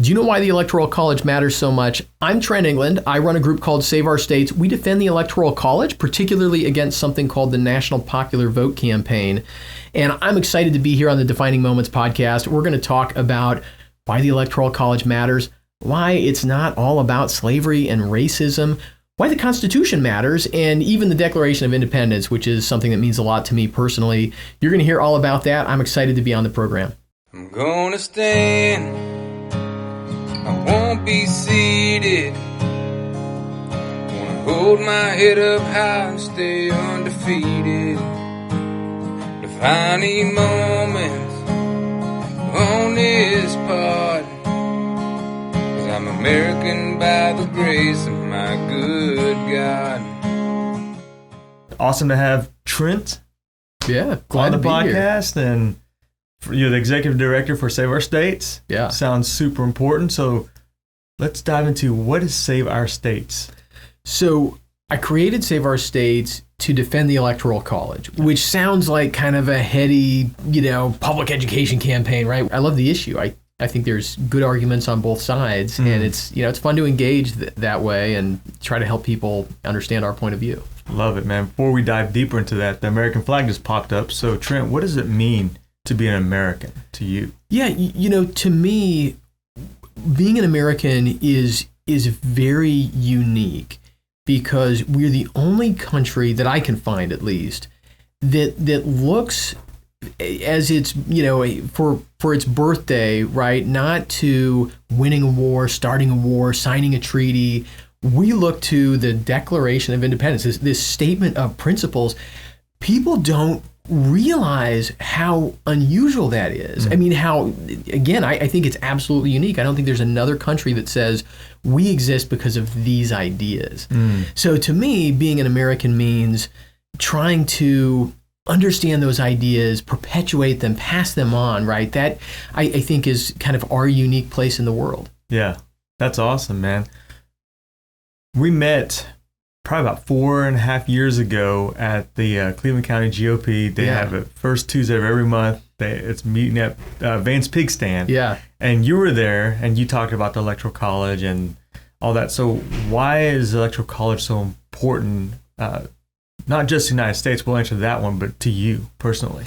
Do you know why the Electoral College matters so much? I'm Trent England. I run a group called Save Our States. We defend the Electoral College, particularly against something called the National Popular Vote Campaign. And I'm excited to be here on the Defining Moments podcast. We're going to talk about why the Electoral College matters, why it's not all about slavery and racism, why the Constitution matters, and even the Declaration of Independence, which is something that means a lot to me personally. You're going to hear all about that. I'm excited to be on the program. I'm gonna stand, I won't be seated. Gonna hold my head up high and stay undefeated. Defining moments on this pod, 'cause I'm American by the grace of my good God. Awesome to have Trent Yeah, glad on the to be podcast, here. and you're the executive director for Save Our States. Yeah. Sounds super important. So let's dive into what is Save Our States. So I created Save Our States to defend the Electoral College, which sounds like kind of a heady, public education campaign, right? I love the issue. I think there's good arguments on both sides, and it's fun to engage that way and try to help people understand our point of view. Love it, man. Before we dive deeper into that, the American flag just popped up. So Trent, what does it mean to be an American to you? Yeah, to me, being an American is very unique because we're the only country that I can find, at least, that looks as its, for its birthday, right? Not to winning a war, starting a war, signing a treaty. We look to the Declaration of Independence, this statement of principles. People don't realize how unusual that is. I mean, I think it's absolutely unique. I don't think there's another country that says we exist because of these ideas. So to me, being an American means trying to understand those ideas, perpetuate them, pass them on, right? That I think is kind of our unique place in the world. Yeah, that's awesome, man. We met probably about 4.5 years ago at the Cleveland County GOP. They have it first Tuesday of every month. It's meeting at Vance Pig Stand. Yeah. And you were there, and you talked about the Electoral College and all that. So why is the Electoral College so important, not just the United States, we'll answer that one, but to you personally?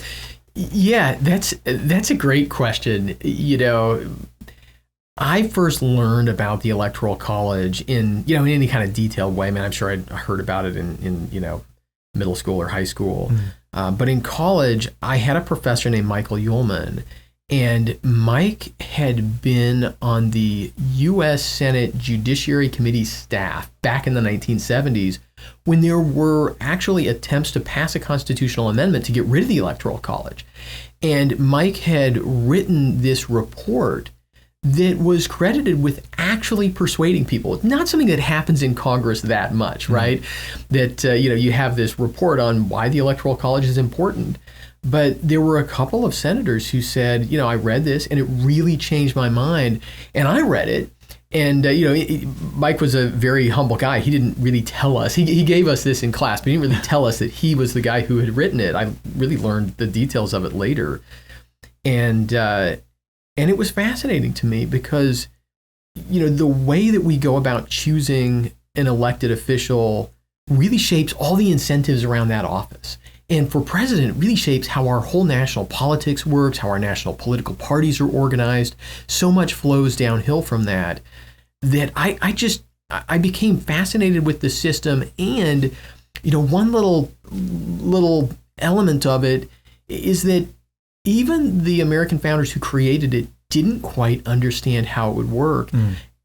Yeah, that's a great question. I first learned about the Electoral College in any kind of detailed way. I mean, I'm sure I'd heard about it in middle school or high school. But in college, I had a professor named Michael Ullman, and Mike had been on the U.S. Senate Judiciary Committee staff back in the 1970s when there were actually attempts to pass a constitutional amendment to get rid of the Electoral College. And Mike had written this report that was credited with actually persuading people. It's not something that happens in Congress that much, right? That, you have this report on why the Electoral College is important. But there were a couple of senators who said, I read this and it really changed my mind. And I read it. And, Mike was a very humble guy. He didn't really tell us. He gave us this in class, but he didn't really tell us that he was the guy who had written it. I really learned the details of it later. And it was fascinating to me because, the way that we go about choosing an elected official really shapes all the incentives around that office. And for president, it really shapes how our whole national politics works, how our national political parties are organized. So much flows downhill from that I became fascinated with the system. And, one little element of it is that even the American founders who created it didn't quite understand how it would work.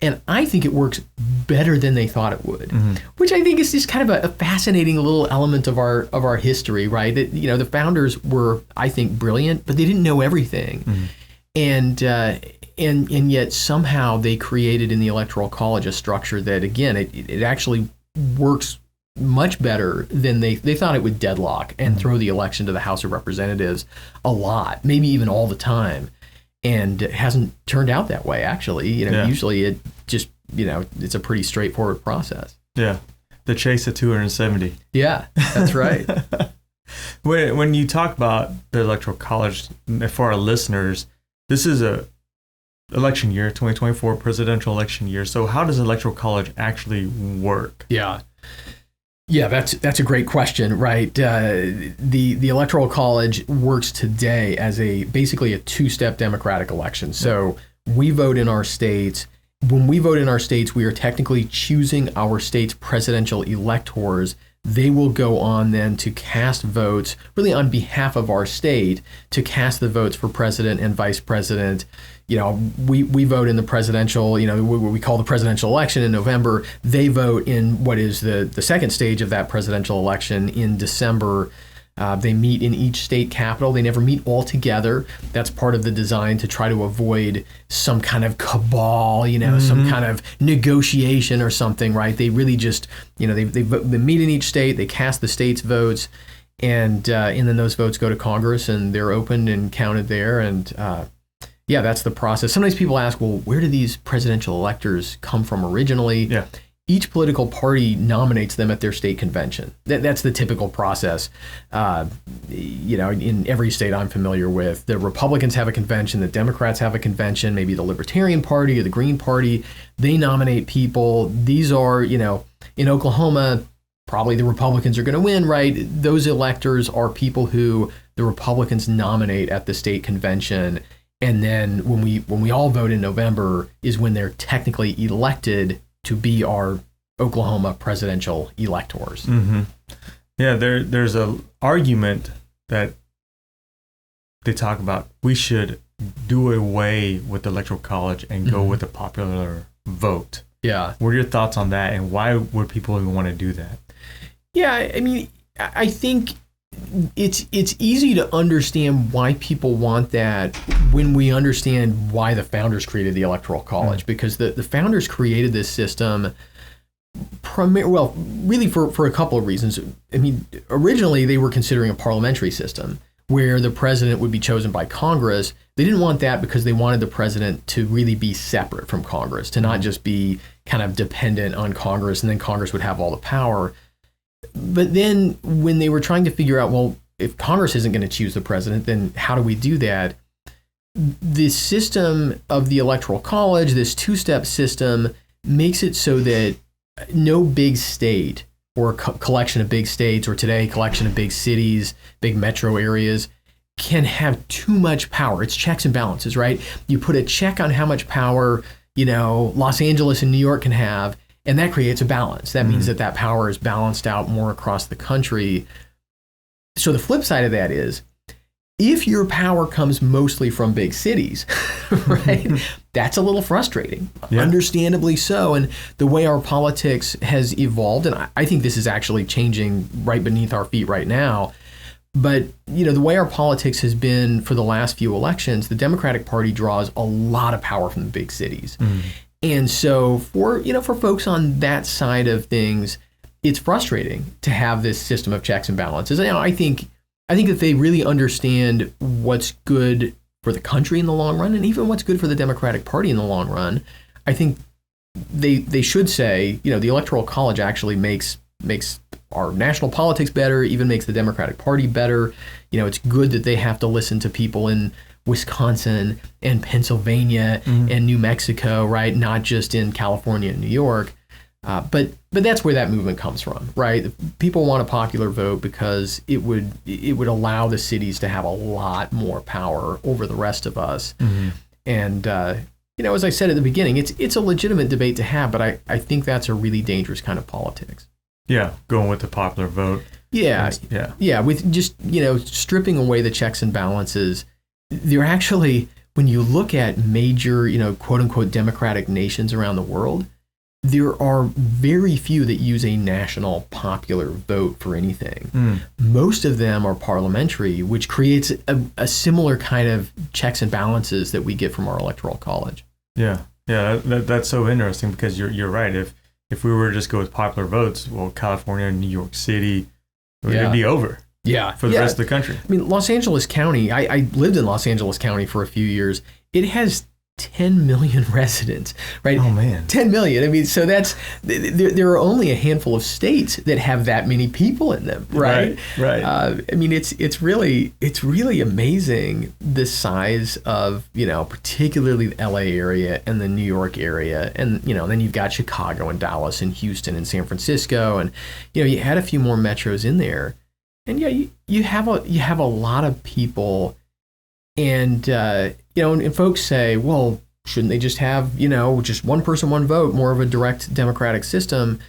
And I think it works better than they thought it would, which I think is just kind of a fascinating little element of our history, right? That, the founders were, I think, brilliant, but they didn't know everything. And yet somehow they created in the Electoral College a structure that, again, it actually works much better than they thought it would deadlock and throw the election to the House of Representatives a lot, maybe even all the time. And it hasn't turned out that way, actually. Usually it just, it's a pretty straightforward process. Yeah. The chase at 270. Yeah, that's right. When you talk about the Electoral College, for our listeners, this is a election year, 2024 presidential election year. So how does electoral college actually work? Yeah. Yeah, that's a great question, right? The electoral college works today as basically a two-step democratic election. So we vote in our states. When we vote in our states, we are technically choosing our state's presidential electors. They will go on then to cast votes, really on behalf of our state, to cast the votes for president and vice president. You know, we vote in the presidential, you know, what we call the presidential election in November. They vote in what is the second stage of that presidential election in December. They meet in each state capital. They never meet all together. That's part of the design to try to avoid some kind of cabal, you know, some kind of negotiation or something, right? They really just, you know, they meet in each state, they cast the state's votes, and then those votes go to Congress and they're opened and counted there. And yeah, that's the process. Sometimes people ask, well, where do these presidential electors come from originally? Yeah. Each political party nominates them at their state convention. That's the typical process. You know, in every state I'm familiar with, the Republicans have a convention, the Democrats have a convention, maybe the Libertarian Party or the Green Party. They nominate people. These are, you know, in Oklahoma, probably the Republicans are going to win, right? Those electors are people who the Republicans nominate at the state convention. And then when we all vote in November is when they're technically elected to be our Oklahoma presidential electors. Mm-hmm. Yeah, there's a argument that they talk about we should do away with the electoral college and go with the popular vote. Yeah. What are your thoughts on that, and why would people even want to do that? Yeah, I mean, I think it's easy to understand why people want that when we understand why the founders created the Electoral College, because the founders created this system really for a couple of reasons. I mean, originally they were considering a parliamentary system where the president would be chosen by Congress. They didn't want that because they wanted the president to really be separate from Congress, to not just be kind of dependent on Congress, and then Congress would have all the power. But then when they were trying to figure out, well, if Congress isn't going to choose the president, then how do we do that? The system of the Electoral College, this two-step system, makes it so that no big state or collection of big states, or today collection of big cities, big metro areas, can have too much power. It's checks and balances, right? You put a check on how much power, you know, Los Angeles and New York can have, and that creates a balance. That means that power is balanced out more across the country. So the flip side of that is, if your power comes mostly from big cities, right, that's a little frustrating, understandably so. And the way our politics has evolved, and I think this is actually changing right beneath our feet right now, but you know, the way our politics has been for the last few elections, the Democratic Party draws a lot of power from the big cities. And so for folks on that side of things, it's frustrating to have this system of checks and balances. And I think if they really understand what's good for the country in the long run, and even what's good for the Democratic Party in the long run, I think they should say, you know, the Electoral College actually makes our national politics better, even makes the Democratic Party better. You know, it's good that they have to listen to people in Wisconsin and Pennsylvania and New Mexico, right? Not just in California and New York. But that's where that movement comes from, right? People want a popular vote because it would allow the cities to have a lot more power over the rest of us. And you know, as I said at the beginning, it's a legitimate debate to have, but I think that's a really dangerous kind of politics. Yeah, going with the popular vote. Yeah, with just, you know, stripping away the checks and balances. They're actually, when you look at major, you know, quote unquote democratic nations around the world, there are very few that use a national popular vote for anything. Most of them are parliamentary, which creates a similar kind of checks and balances that we get from our Electoral College. Yeah, that's so interesting, because you're right. If we were to just go with popular votes, well, California and New York City, it'd be over. For the rest of the country. I mean, Los Angeles County, I lived in Los Angeles County for a few years. It has 10 million residents, right? Oh man, 10 million. I mean, so there are only a handful of states that have that many people in them, right? Right. I mean, it's really amazing the size of, particularly the LA area and the New York area, and then you've got Chicago and Dallas and Houston and San Francisco, and you add a few more metros in there, and you have a lot of people. And, and folks say, well, shouldn't they just have, just one person, one vote, more of a direct democratic system?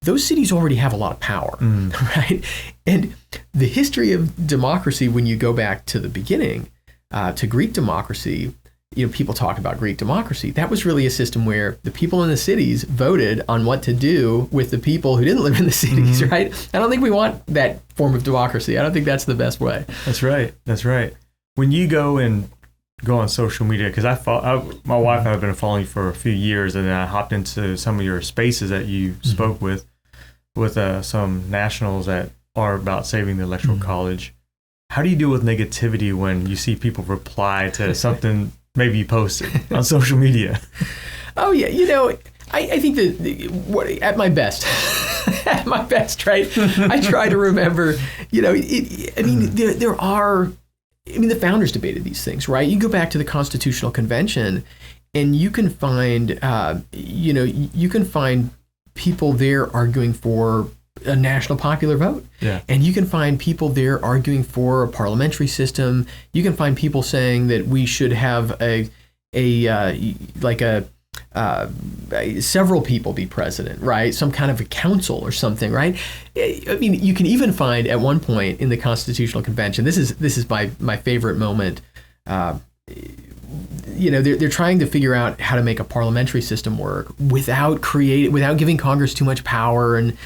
Those cities already have a lot of power, right? And the history of democracy, when you go back to the beginning, to Greek democracy, people talk about Greek democracy. That was really a system where the people in the cities voted on what to do with the people who didn't live in the cities, right? I don't think we want that form of democracy. I don't think that's the best way. That's right. When you go on social media, because my wife and I have been following you for a few years, and then I hopped into some of your spaces that you spoke with some nationals that are about saving the electoral college. How do you deal with negativity when you see people reply to something maybe you posted on social media? Oh yeah, I think that at my best, right? I try to remember, the founders debated these things, right? You go back to the Constitutional Convention, and you can find, people there arguing for a national popular vote. Yeah. And you can find people there arguing for a parliamentary system. You can find people saying that we should have several people be president, right? Some kind of a council or something, right? I mean, you can even find at one point in the Constitutional Convention, this is my favorite moment. They're trying to figure out how to make a parliamentary system work without giving Congress too much power and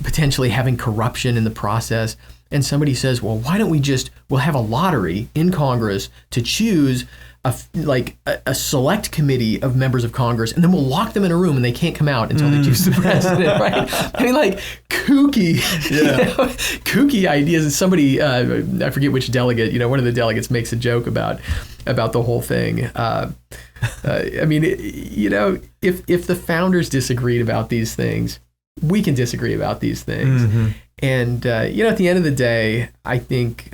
potentially having corruption in the process. And somebody says, well, why don't we'll have a lottery in Congress to choose a select committee of members of Congress, and then we'll lock them in a room and they can't come out until they choose the president, right? I mean, kooky, kooky ideas. And somebody, I forget which delegate, one of the delegates makes a joke about the whole thing. I mean, if the founders disagreed about these things, we can disagree about these things. Mm-hmm. And, at the end of the day, I think,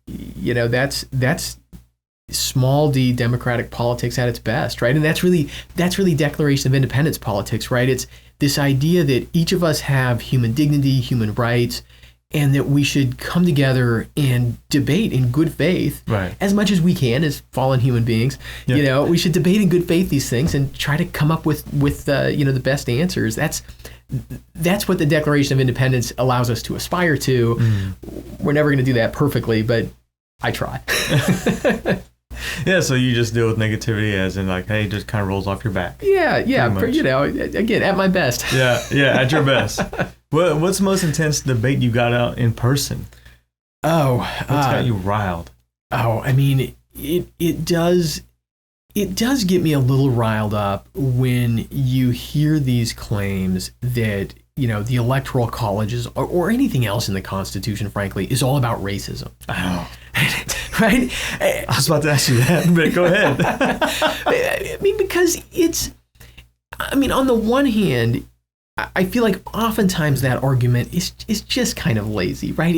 that's small d democratic politics at its best, right? And that's really Declaration of Independence politics, right? It's this idea that each of us have human dignity, human rights, and that we should come together and debate in good faith, right, as much as we can as fallen human beings. Yeah. We should debate in good faith these things and try to come up with the best answers. That's what the Declaration of Independence allows us to aspire to. We're never going to do that perfectly, but I try. Yeah, so you just deal with negativity as in hey, it just kind of rolls off your back. Yeah, again, at my best. Yeah, at your best. What's the most intense debate you got out in person? What's got you riled? I mean, it does get me a little riled up when you hear these claims that the electoral colleges or anything else in the Constitution, frankly, is all about racism. Oh. Right? I was about to ask you that, but go ahead. I mean, because on the one hand, I feel like oftentimes that argument is just kind of lazy, right?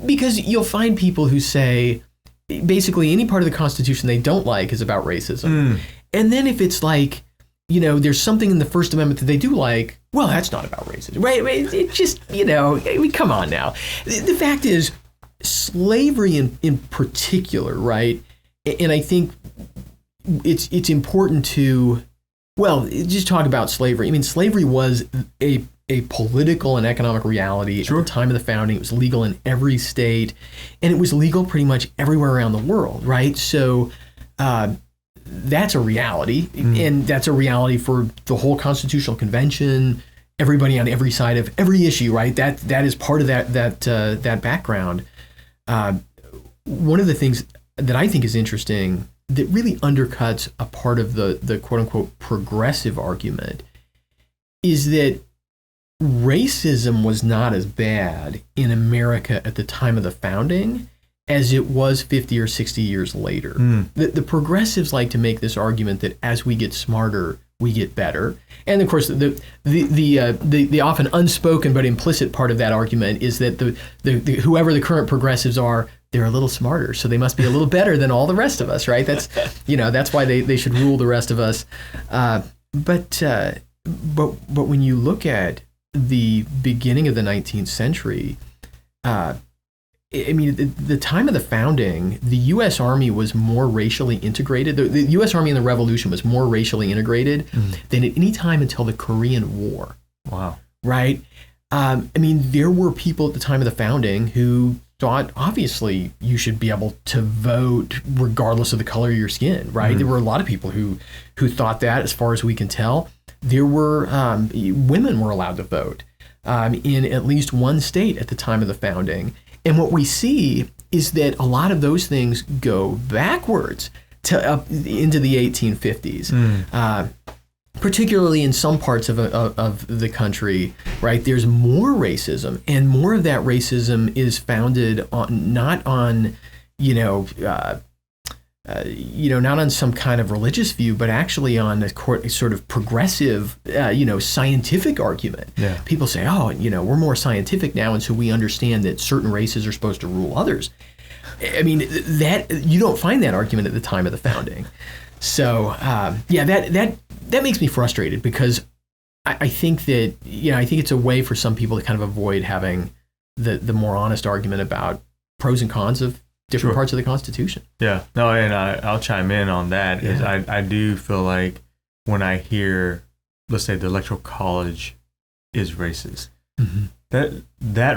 Because you'll find people who say basically any part of the Constitution they don't like is about racism. And then if it's there's something in the First Amendment that they do like, well, that's not about racism, right? It just, I mean, come on now. The fact is, slavery in particular, right? And I think it's important to, just talk about slavery. I mean, slavery was a political and economic reality at the time of the founding. It was legal in every state, and it was legal pretty much everywhere around the world, right? So that's a reality, and that's a reality for the whole Constitutional Convention, everybody on every side of every issue, right? That is part of that background. One of the things that I think is interesting that really undercuts a part of the quote unquote progressive argument is that racism was not as bad in America at the time of the founding as it was 50 or 60 years later. The progressives like to make this argument that as we get smarter, we get better. And of course, the often unspoken but implicit part of that argument is that the whoever the current progressives are, they're a little smarter, so they must be a little better than all the rest of us, right? That's why they should rule the rest of us. But when you look at the beginning of the 19th century, the time of the founding, the U.S. Army was more racially integrated. The U.S. Army in the Revolution was more racially integrated than at any time until the Korean War. Wow. Right? There were people at the time of the founding who thought, obviously, you should be able to vote regardless of the color of your skin, right? There were a lot of people who thought that, as far as we can tell. There were women were allowed to vote in at least one state at the time of the founding. And what we see is that a lot of those things go backwards to up into the 1850s. Particularly in some parts of the country, right? There's more racism, and more of that racism is founded on not on some kind of religious view, but actually on a sort of progressive, scientific argument. Yeah. People say, we're more scientific now, and so we understand that certain races are supposed to rule others. That you don't find that argument at the time of the founding. So that makes me frustrated, because I think that I think it's a way for some people to kind of avoid having the more honest argument about pros and cons of different parts of the Constitution. Yeah, no, and I'll chime in on that. Yeah. Is I do feel like when I hear, let's say, the Electoral College is racist, that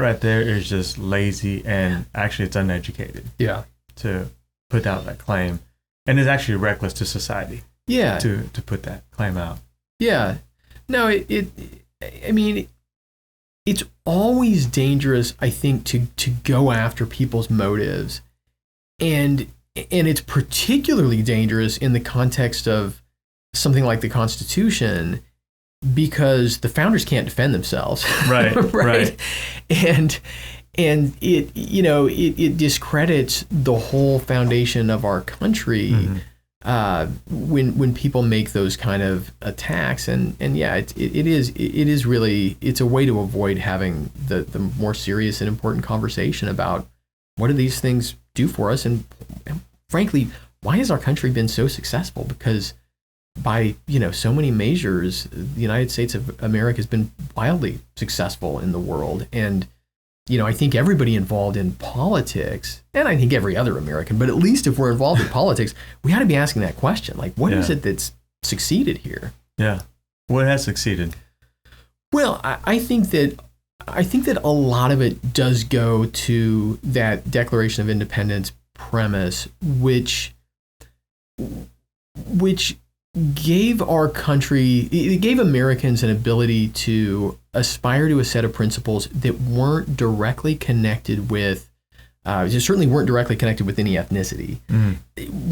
right there is just lazy, and actually it's uneducated. Yeah, to put out that claim, and it's actually reckless to society. Yeah, to put that claim out. Yeah, no, it's always dangerous, I think, to go after people's motives. And it's particularly dangerous in the context of something like the Constitution, because the founders can't defend themselves. Right. Right. And it discredits the whole foundation of our country when people make those kind of attacks. And it is really, it's a way to avoid having the more serious and important conversation about what do these things do for us, and frankly, why has our country been so successful? Because by so many measures, the United States of America has been wildly successful in the world. And I think everybody involved in politics, and I think every other American, but at least if we're involved in politics, we ought to be asking that question, like, what is it that's succeeded here? Yeah, what has succeeded? Well, I think that a lot of it does go to that Declaration of Independence premise, which gave our country, it gave Americans an ability to aspire to a set of principles that weren't directly connected with, certainly weren't directly connected with any ethnicity,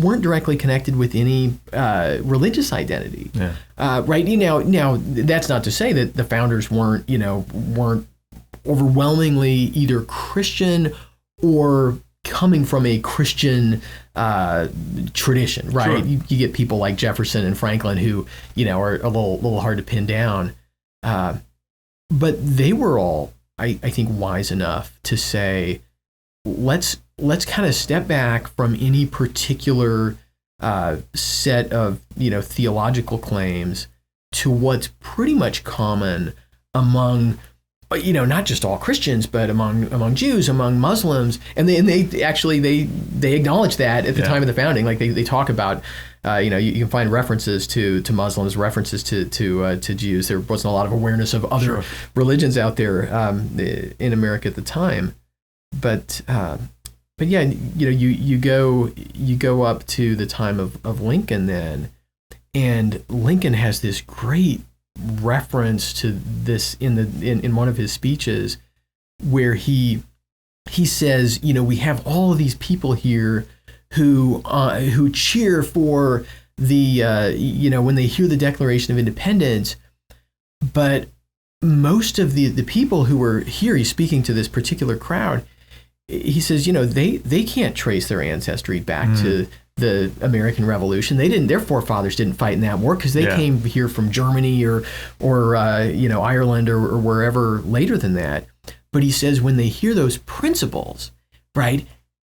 weren't directly connected with any religious identity. Yeah. Right now, that's not to say that the founders weren't overwhelmingly either Christian or coming from a Christian tradition, right? Sure. You get people like Jefferson and Franklin who, are a little hard to pin down. But they were all, I think, wise enough to say, let's kind of step back from any particular set of, theological claims to what's pretty much common among, not just all Christians, but among Jews, among Muslims, and they actually acknowledge that at the time of the founding. Like they talk about, you can find references to Muslims, references to Jews. There wasn't a lot of awareness of other religions out there in America at the time, but yeah, you go up to the time of Lincoln then, and Lincoln has this great reference to this in one of his speeches, where he says, we have all of these people here who cheer for the when they hear the Declaration of Independence, but most of the people who were here, he's speaking to this particular crowd, he says, they can't trace their ancestry back to the American Revolution. Their forefathers didn't fight in that war because they came here from Germany or Ireland or wherever later than that. But he says when they hear those principles, right,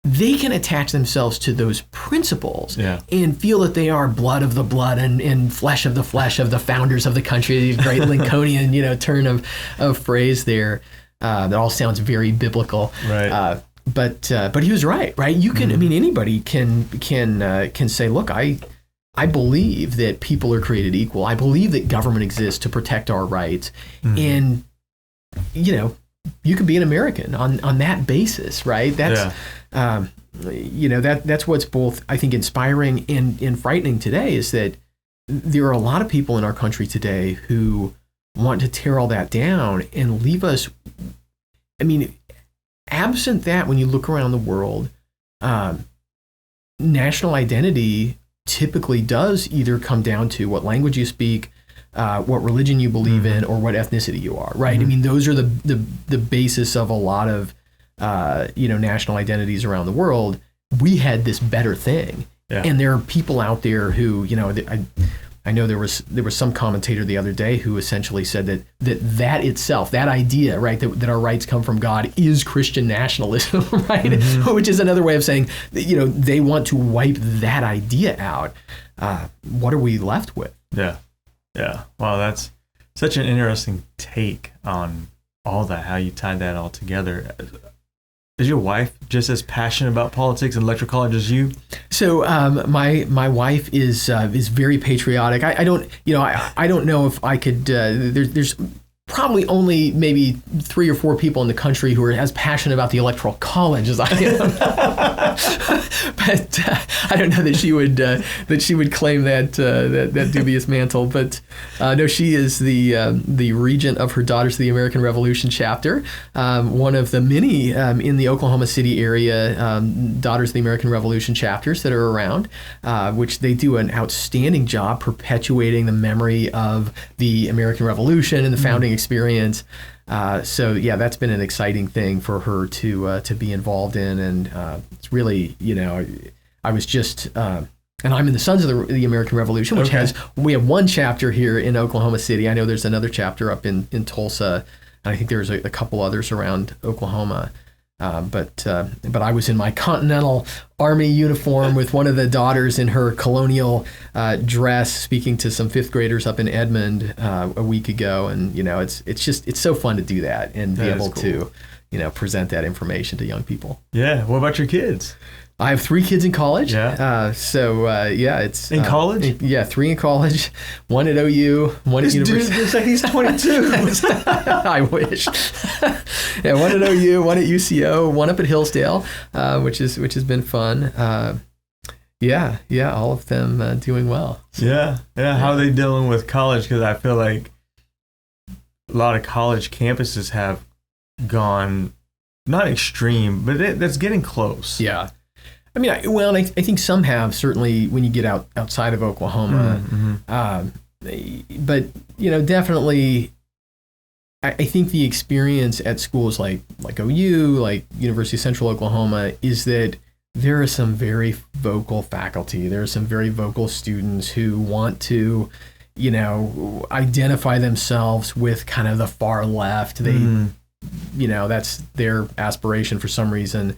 they can attach themselves to those principles and feel that they are blood of the blood and flesh of the founders of the country. The great Lincolnian, turn of phrase there. That all sounds very biblical. Right. But he was right. You can, anybody can say, look, I believe that people are created equal. I believe that government exists to protect our rights. And, you can be an American on that basis, right? That's, that's what's both, I think, inspiring and frightening today is that there are a lot of people in our country today who want to tear all that down and leave us. Absent that, when you look around the world, national identity typically does either come down to what language you speak, what religion you believe in, or what ethnicity you are, right? Those are the basis of a lot of national identities around the world. We had this better thing, and there are people out there who, I know there was some commentator the other day who essentially said that itself, that idea, right, that our rights come from God, is Christian nationalism, right? Which is another way of saying that, they want to wipe that idea out. What are we left with? Yeah. Wow, that's such an interesting take on all that, how you tied that all together. Is your wife just as passionate about politics and electoral college as you? So my wife is very patriotic. I don't know if I could. There's probably only maybe 3 or 4 people in the country who are as passionate about the electoral college as I am. But I don't know that she would claim that dubious mantle. But no, she is the regent of her Daughters of the American Revolution chapter, one of the many in the Oklahoma City area Daughters of the American Revolution chapters that are around, which they do an outstanding job perpetuating the memory of the American Revolution and the founding experience. So that's been an exciting thing for her to be involved in, and it's really, I was just, and I'm in the Sons of the American Revolution, which we have one chapter here in Oklahoma City. I know there's another chapter up in Tulsa, and I think there's a couple others around Oklahoma. But I was in my Continental Army uniform with one of the daughters in her colonial dress, speaking to some 5th graders up in Edmond a week ago, and it's so fun to do that and be able to present that information to young people. Yeah. What about your kids? I have 3 kids in college. Yeah. It's in college. 3 in college, 1 at OU, 1 at university. This dude looks like he's 22. I wish. 1 at OU, 1 at UCO, 1 up at Hillsdale, which has been fun. All of them doing well. So, yeah. How are they dealing with college? Because I feel like a lot of college campuses have gone not extreme, but that's getting close. Yeah. I think some have, certainly when you get outside of Oklahoma. But, definitely, I think the experience at schools like OU, like University of Central Oklahoma, is that there are some very vocal faculty. There are some very vocal students who want to, identify themselves with kind of the far left. They, that's their aspiration for some reason.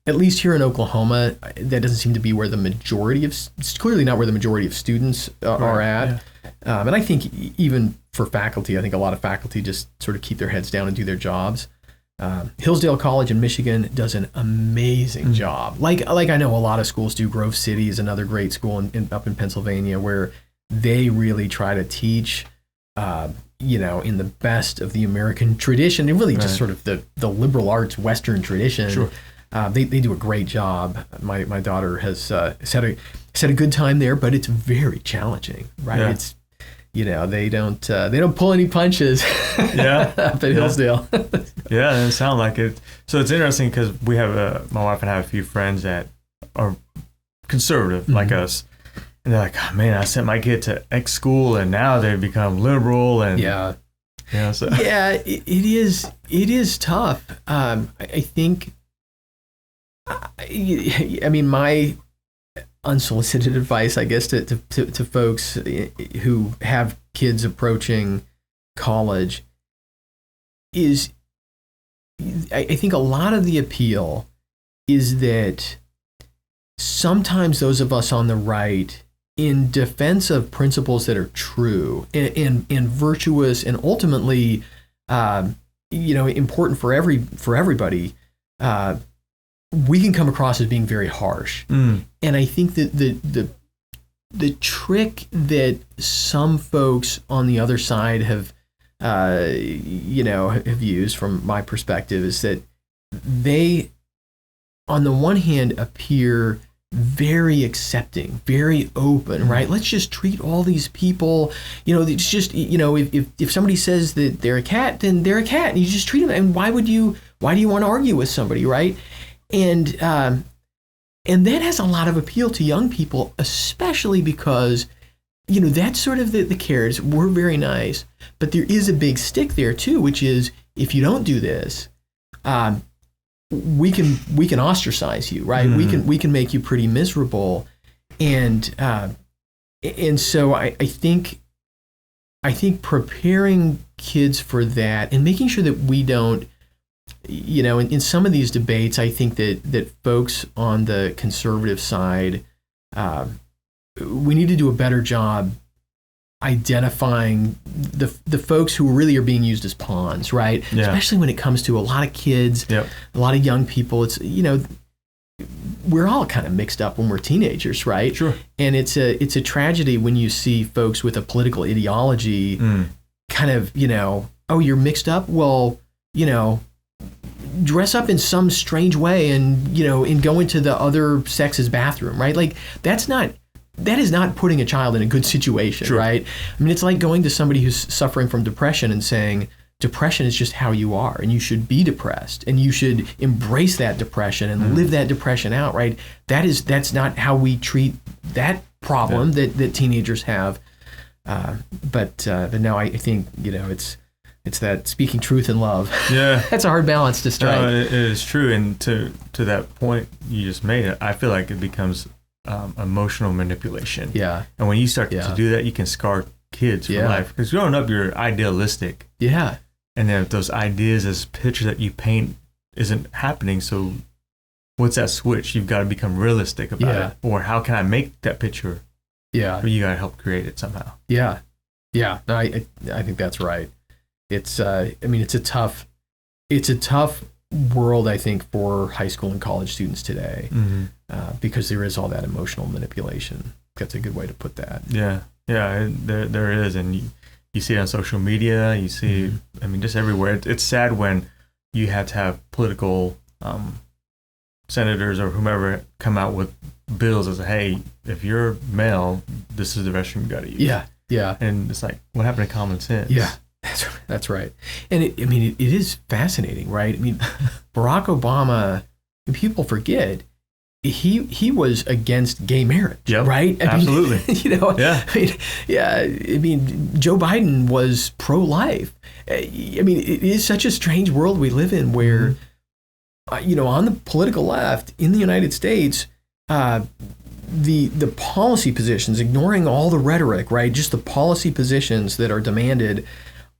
At least here in Oklahoma, that doesn't seem to be where the majority of, clearly not where the majority of students are at. Yeah. And I think even for faculty, I think a lot of faculty just sort of keep their heads down and do their jobs. Hillsdale College in Michigan does an amazing job. Like I know a lot of schools do. Grove City is another great school up in Pennsylvania where they really try to teach, in the best of the American tradition and really just sort of the liberal arts Western tradition. Sure. They do a great job. My daughter has had a good time there, but it's very challenging, right? Yeah. It's they don't pull any punches. Yeah, up at Hillsdale. Yeah, it sounds like it. So it's interesting because we have my wife and I have a few friends that are conservative like us, and they're like, oh, man, I sent my kid to X school, and now they've become liberal, and Yeah, so. Yeah, it is. It is tough. I think. I mean, my unsolicited advice, I guess, to folks who have kids approaching college is, I think a lot of the appeal is that sometimes those of us on the right, in defense of principles that are true and virtuous and ultimately, important for everybody, we can come across as being very harsh. And I think that the trick that some folks on the other side have used from my perspective is that they, on the one hand, appear very accepting, very open, right? Let's just treat all these people, it's just, if somebody says that they're a cat, then they're a cat, and you just treat them. And why do you want to argue with somebody, right? And that has a lot of appeal to young people, especially because, that's sort of the carrots. We're very nice, but there is a big stick there too, which is, if you don't do this, we can ostracize you, right? We can make you pretty miserable, and so I think preparing kids for that and making sure that we don't, in some of these debates, I think that folks on the conservative side, we need to do a better job identifying the folks who really are being used as pawns, right? Yeah. Especially when it comes to a lot of kids, a lot of young people. It's, we're all kind of mixed up when we're teenagers, right? Sure. And it's a tragedy when you see folks with a political ideology kind of, oh, you're mixed up? Well, dress up in some strange way and go into the other sex's bathroom, right? Like, that is not putting a child in a good situation, sure. Right? I mean, it's like going to somebody who's suffering from depression and saying, depression is just how you are, and you should be depressed, and you should embrace that depression and live that depression out, right? That's not how we treat that problem that teenagers have. But no, I think, it's that speaking truth in love. Yeah. That's a hard balance to strike. No, it is true. And to that point you just made, I feel like it becomes emotional manipulation. Yeah. And when you start to do that, you can scar kids for life. Because growing up, you're idealistic. Yeah. And then if those ideas, this picture that you paint isn't happening, so what's that switch? You've got to become realistic about it. Or how can I make that picture? Yeah. Or you got to help create it somehow. Yeah. Yeah. No, I think that's right. It's it's a tough world, I think, for high school and college students today, because there is all that emotional manipulation. That's a good way to put that. Yeah, there is, and you see it on social media. You see, just everywhere. It's sad when you have to have political senators or whomever come out with bills as, hey, if you're male, this is the restroom you got to use. Yeah. And it's like, what happened to common sense? Yeah. That's right. And it is fascinating, right? I mean, Barack Obama, people forget, he was against gay marriage, right? Absolutely. Joe Biden was pro-life. It is such a strange world we live in where, on the political left in the United States, the policy positions, ignoring all the rhetoric, right? Just the policy positions that are demanded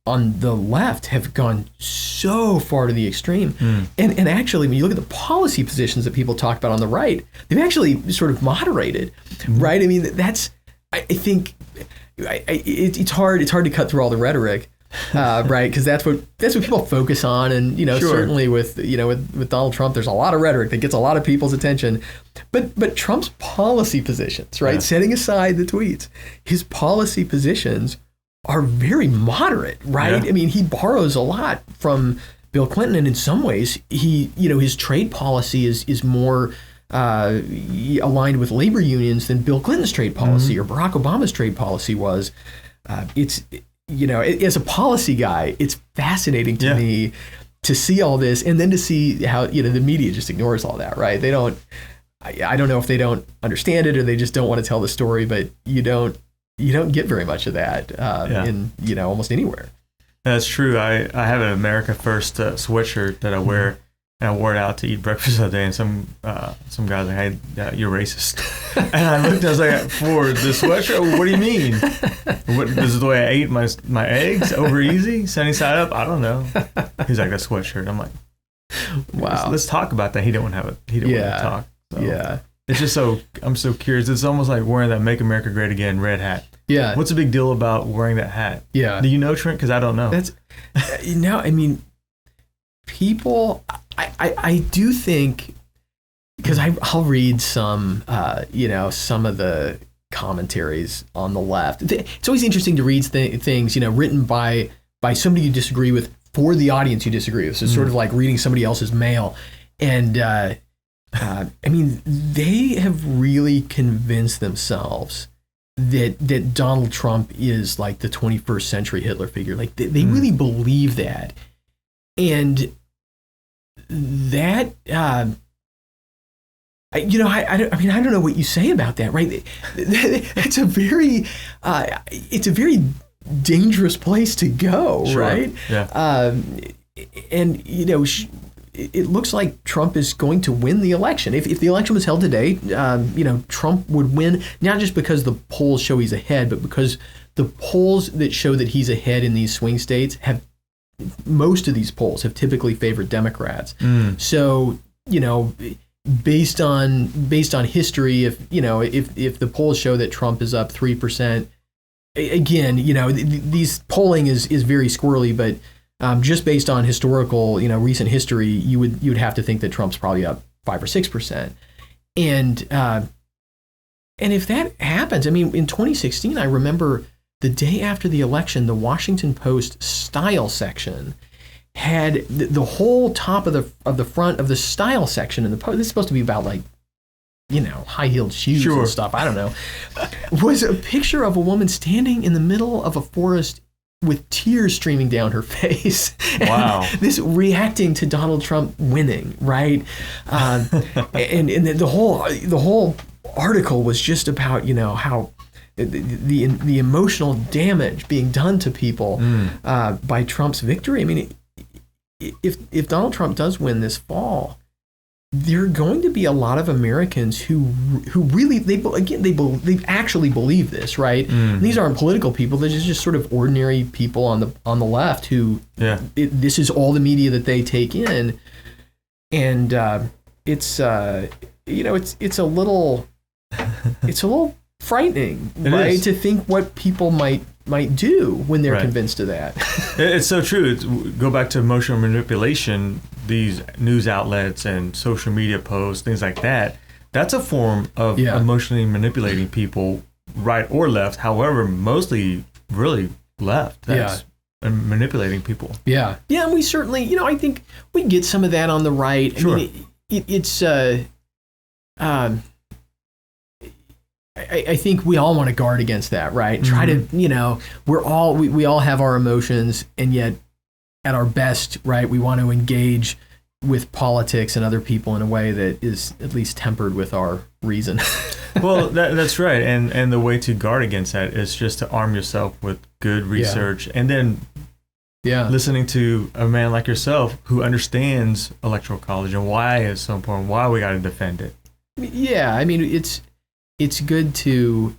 on the left have gone so far to the extreme. And actually, when you look at the policy positions that people talk about on the right, they've actually sort of moderated, right? I mean, I think it's hard to cut through all the rhetoric, right? Because that's what people focus on. And, certainly with Donald Trump, there's a lot of rhetoric that gets a lot of people's attention. But Trump's policy positions, right? Setting aside the tweets, his policy positions are very moderate, right? Yeah. He borrows a lot from Bill Clinton, and in some ways, his trade policy is more aligned with labor unions than Bill Clinton's trade policy or Barack Obama's trade policy was. As a policy guy, it's fascinating to me to see all this, and then to see how the media just ignores all that, right? They don't. I don't know if they don't understand it or they just don't want to tell the story, but you don't get very much of that in almost anywhere. That's true. I have an America First sweatshirt that I wear, and I wore it out to eat breakfast the other day, and some guys like, "Hey, you're racist." And I looked, I was like, "For the sweatshirt? What do you mean? This is the way I ate my eggs over easy, sunny side up? I don't know." He's like, "That sweatshirt." I'm like, Wow. Let's talk about that. He didn't want to talk. So. Yeah. It's just I'm so curious. It's almost like wearing that "Make America Great Again" red hat. Yeah. What's the big deal about wearing that hat? Yeah. Do you know, Trent? Because I don't know. That's, I mean, people, I do think, because I'll read some, some of the commentaries on the left. It's always interesting to read things, written by somebody you disagree with for the audience you disagree with. So it's sort of like reading somebody else's mail. And, I mean, they have really convinced themselves that Donald Trump is like the 21st century Hitler figure. Like they really believe that. And that, I don't know what you say about that, right? It's a very dangerous place to go, sure. Right? Yeah. And it looks like Trump is going to win the election. If the election was held today, Trump would win, not just because the polls show he's ahead, but because the polls that show that he's ahead in these swing states most of these polls have typically favored Democrats. So, based on history, if the polls show that Trump is up 3%, again, these polling is very squirrely, but just based on historical, recent history, you would have to think that Trump's probably up 5 or 6%. And if that happens, I mean, in 2016, I remember the day after the election, the Washington Post style section had the whole top of the front of the style section in the Post. This is supposed to be about like, high-heeled shoes and stuff. I don't know. Was a picture of a woman standing in the middle of a forest with tears streaming down her face. Wow. This reacting to Donald Trump winning, right? And the whole article was just about, how the emotional damage being done to people by Trump's victory. I mean, if Donald Trump does win this fall, there are going to be a lot of Americans who really they actually believe this, right? These aren't political people; they're just sort of ordinary people on the left who this is all the media that they take in, and it's a little frightening, right? To think what people might do when they're convinced of that. It's so true. Go back to emotional manipulation. These news outlets and social media posts, things like that. That's a form of emotionally manipulating people, right or left. However, mostly really left. That's manipulating people. Yeah, and we certainly, I think we get some of that on the right. Sure. I mean, it's. I think we all want to guard against that, right? Try to, we all have our emotions, and yet at our best, right, we want to engage with politics and other people in a way that is at least tempered with our reason. Well, that's right. And the way to guard against that is just to arm yourself with good research and then listening to a man like yourself who understands electoral college and why it's so important, why we got to defend it. Yeah, I mean, it's good to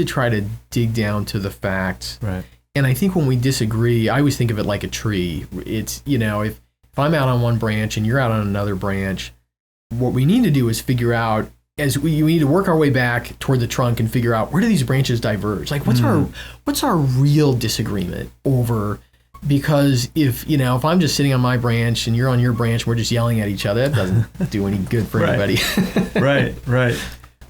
try to dig down to the facts. Right. And I think when we disagree, I always think of it like a tree. It's, if I'm out on one branch and you're out on another branch, what we need to do is figure out, we need to work our way back toward the trunk and figure out, where do these branches diverge? Like, what's our real disagreement over? Because if I'm just sitting on my branch and you're on your branch, we're just yelling at each other, that doesn't do any good for anybody. Right.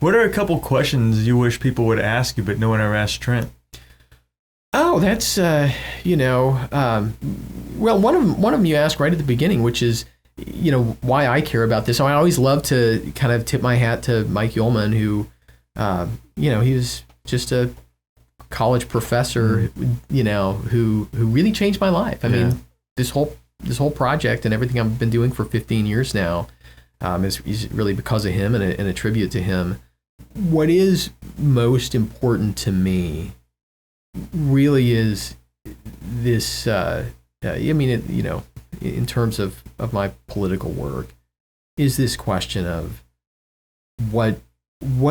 What are a couple questions you wish people would ask you, but no one ever asked Trent? Oh, that's, well, one of them you asked right at the beginning, which is, why I care about this. So I always love to kind of tip my hat to Mike Ullman, who, he was just a college professor, who really changed my life. I mean, this whole project and everything I've been doing for 15 years now is really because of him and a tribute to him. What is most important to me really is this, in terms of my political work, is this question of what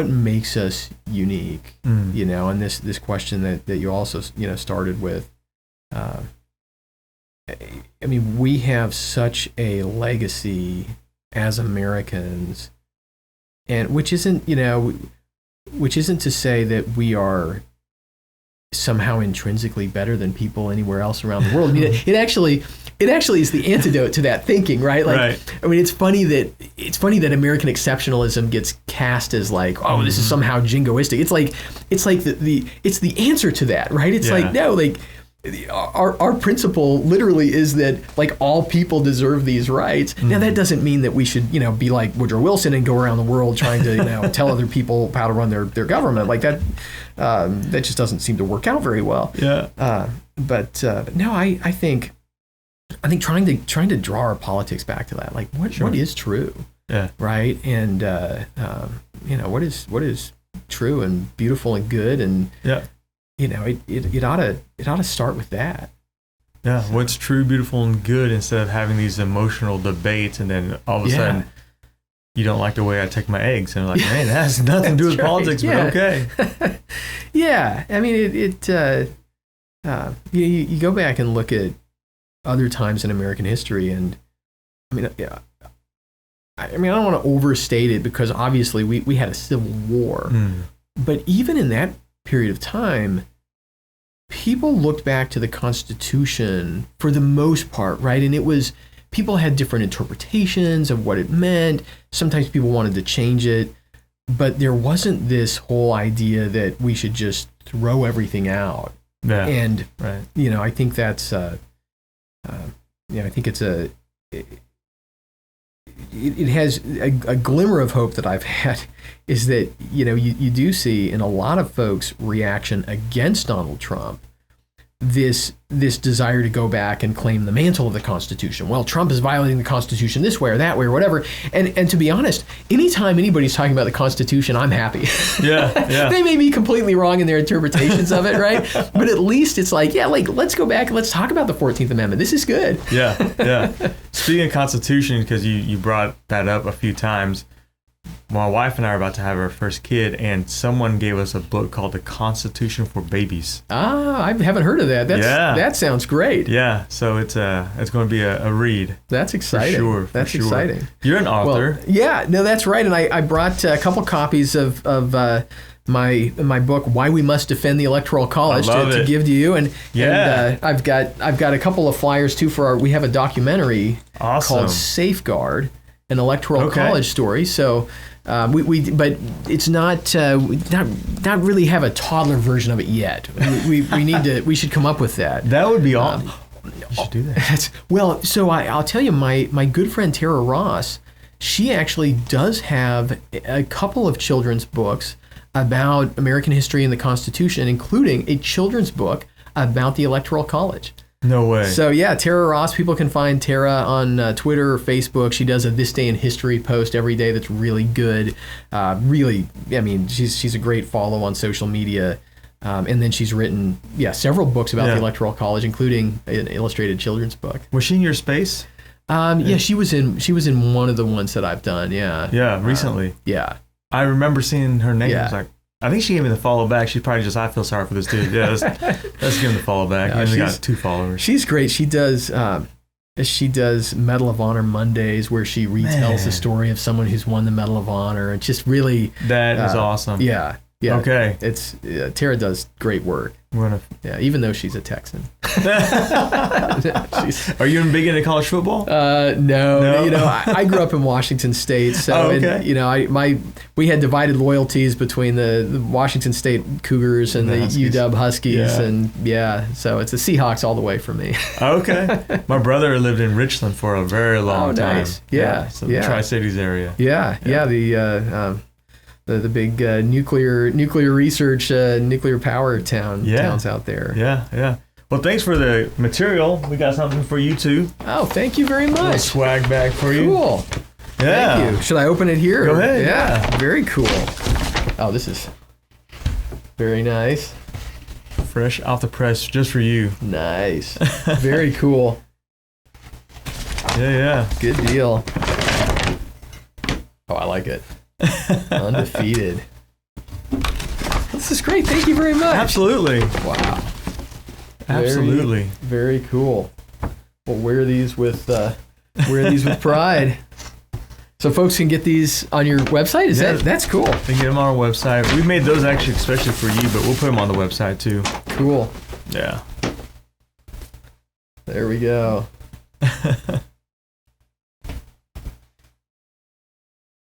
makes us unique, and this question that you also, started with. We have such a legacy as Americans, and which isn't to say that we are somehow intrinsically better than people anywhere else around the world. It actually is the antidote to that thinking, right? Right. It's funny that American exceptionalism gets cast as like, oh, this is somehow jingoistic. It's like the answer to that, right? It's like, no, like our principle literally is that like all people deserve these rights. Now that doesn't mean that we should, be like Woodrow Wilson and go around the world trying to, tell other people how to run their government like that. That just doesn't seem to work out very well. Yeah. But no, I think trying to draw our politics back to that, like what is true, right? And what is true and beautiful and good, and it ought to start with that. Yeah, what's true, beautiful, and good, instead of having these emotional debates, and then all of a sudden you don't like the way I take my eggs, and I'm like, man, that has nothing to do with politics, but okay. Yeah, you go back and look at other times in American history, and I don't want to overstate it, because obviously we had a civil war, but even in that period of time, people looked back to the Constitution for the most part, right? And it was, people had different interpretations of what it meant. Sometimes people wanted to change it, but there wasn't this whole idea that we should just throw everything out. Yeah. And, right. I think that's, I think it's it has a glimmer of hope that I've had, is that, you do see in a lot of folks' reaction against Donald Trump, this desire to go back and claim the mantle of the Constitution. Well, Trump is violating the Constitution this way or that way or whatever. And to be honest, anytime anybody's talking about the Constitution, I'm happy. Yeah. They may be completely wrong in their interpretations of it, right? But at least it's like, let's go back and let's talk about the 14th Amendment. This is good. Yeah. Speaking of Constitution, because you brought that up a few times, my wife and I are about to have our first kid, and someone gave us a book called The Constitution for Babies. Ah, I haven't heard of that. That sounds great. Yeah, so it's going to be a read. That's exciting. That's exciting. You're an author. Well, no, that's right. And I brought a couple copies of my book, Why We Must Defend the Electoral College, to give to you. And I've got a couple of flyers too we have a documentary called Safeguard, an Electoral College story. So but it's not really have a toddler version of it yet. We should come up with that. That would be awesome. You should do that. Well, so I'll tell you, my good friend Tara Ross, she actually does have a couple of children's books about American history and the Constitution, including a children's book about the Electoral College. No way. So yeah, Tara Ross, people can find Tara on Twitter or Facebook. She does a This Day in History post every day that's really good. She's a great follow on social media. And then she's written several books about the Electoral College, including an illustrated children's book. Was she in your space? She was in one of the ones that I've done. Yeah, recently. I remember seeing her name. I was like, I think she gave me the follow back. She's probably just, I feel sorry for this dude. Yeah, let's give him the follow back. He only got 2 followers. She's great. She does Medal of Honor Mondays, where she retells the story of someone who's won the Medal of Honor, and just really that is awesome. Yeah. Okay. It's Tara does great work. Even though she's a Texan. Are you big into college football? No. I grew up in Washington State, so we had divided loyalties between the Washington State Cougars and the UW Huskies, and so it's the Seahawks all the way for me. Okay. My brother lived in Richland for a very long time. Nice. So the Tri-Cities area. The big nuclear research, nuclear power towns out there. Yeah. Well, thanks for the material. We got something for you too. Oh, thank you very much. A little swag bag for you. Cool. Yeah. Thank you. Should I open it here? Go ahead. Yeah. Very cool. Oh, this is very nice. fresh off the press just for you. Nice. Very cool. Yeah. Good deal. Oh, I like it. Undefeated. This is great. Thank you very much. Absolutely. Wow. Absolutely. Very cool. We'll wear these with pride. So folks can get these on your website? That's cool. They get them on our website. We made those actually especially for you, but we'll put them on the website too. Cool. Yeah. There we go.